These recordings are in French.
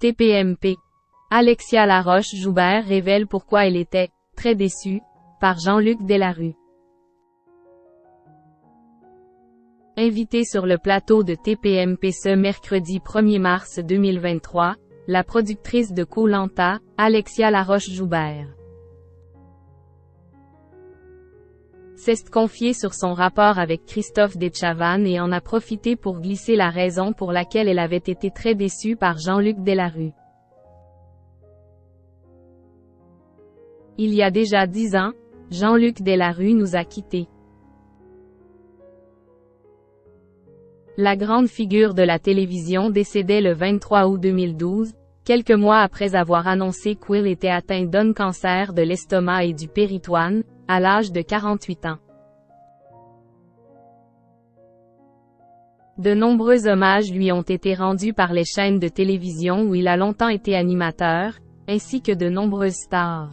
TPMP. Alexia Laroche-Joubert révèle pourquoi elle était « très déçue » par Jean-Luc Delarue. Invitée sur le plateau de TPMP ce mercredi 1er mars 2023, la productrice de Koh-Lanta, Alexia Laroche-Joubert, s'est confiée sur son rapport avec Christophe Dechavanne et en a profité pour glisser la raison pour laquelle elle avait été très déçue par Jean-Luc Delarue. Il y a déjà 10 ans, Jean-Luc Delarue nous a quittés. La grande figure de la télévision décédait le 23 août 2012, quelques mois après avoir annoncé qu'il était atteint d'un cancer de l'estomac et du péritoine, à l'âge de 48 ans. De nombreux hommages lui ont été rendus par les chaînes de télévision où il a longtemps été animateur, ainsi que de nombreuses stars.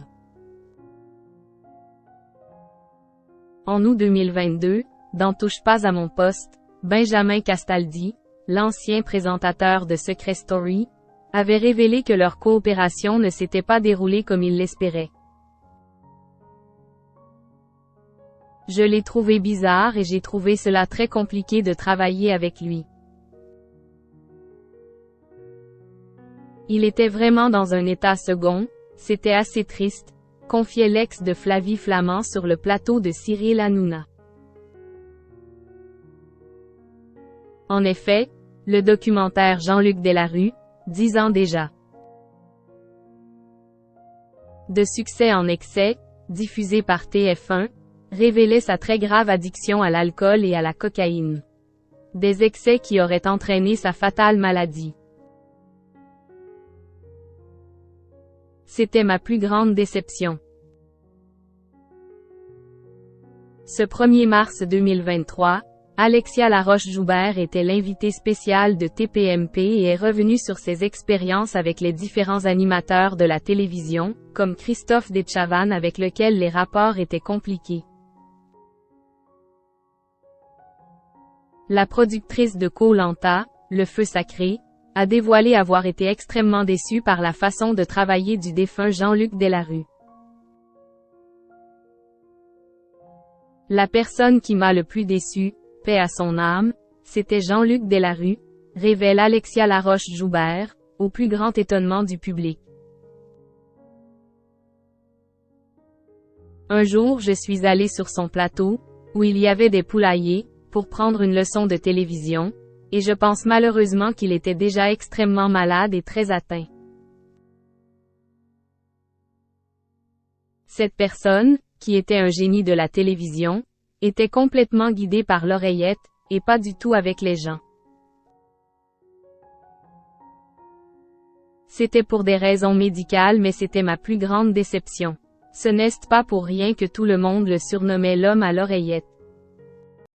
En août 2022, dans Touche pas à mon poste, Benjamin Castaldi, l'ancien présentateur de Secret Story, avait révélé que leur coopération ne s'était pas déroulée comme il l'espérait. Je l'ai trouvé bizarre et j'ai trouvé cela très compliqué de travailler avec lui. Il était vraiment dans un état second, c'était assez triste, confiait l'ex de Flavie Flament sur le plateau de Cyril Hanouna. En effet, le documentaire Jean-Luc Delarue, 10 ans déjà. De succès en excès, diffusé par TF1, révélait sa très grave addiction à l'alcool et à la cocaïne. Des excès qui auraient entraîné sa fatale maladie. C'était ma plus grande déception. Ce 1er mars 2023, Alexia Laroche-Joubert était l'invitée spéciale de TPMP et est revenue sur ses expériences avec les différents animateurs de la télévision, comme Christophe Dechavanne avec lequel les rapports étaient compliqués. La productrice de Koh-Lanta, Le Feu Sacré, a dévoilé avoir été extrêmement déçue par la façon de travailler du défunt Jean-Luc Delarue. La personne qui m'a le plus déçue, paix à son âme, c'était Jean-Luc Delarue, révèle Alexia Laroche-Joubert, au plus grand étonnement du public. Un jour je suis allée sur son plateau, où il y avait des poulaillers, pour prendre une leçon de télévision, et je pense malheureusement qu'il était déjà extrêmement malade et très atteint. Cette personne, qui était un génie de la télévision, était complètement guidée par l'oreillette, et pas du tout avec les gens. C'était pour des raisons médicales mais c'était ma plus grande déception. Ce n'est pas pour rien que tout le monde le surnommait l'homme à l'oreillette.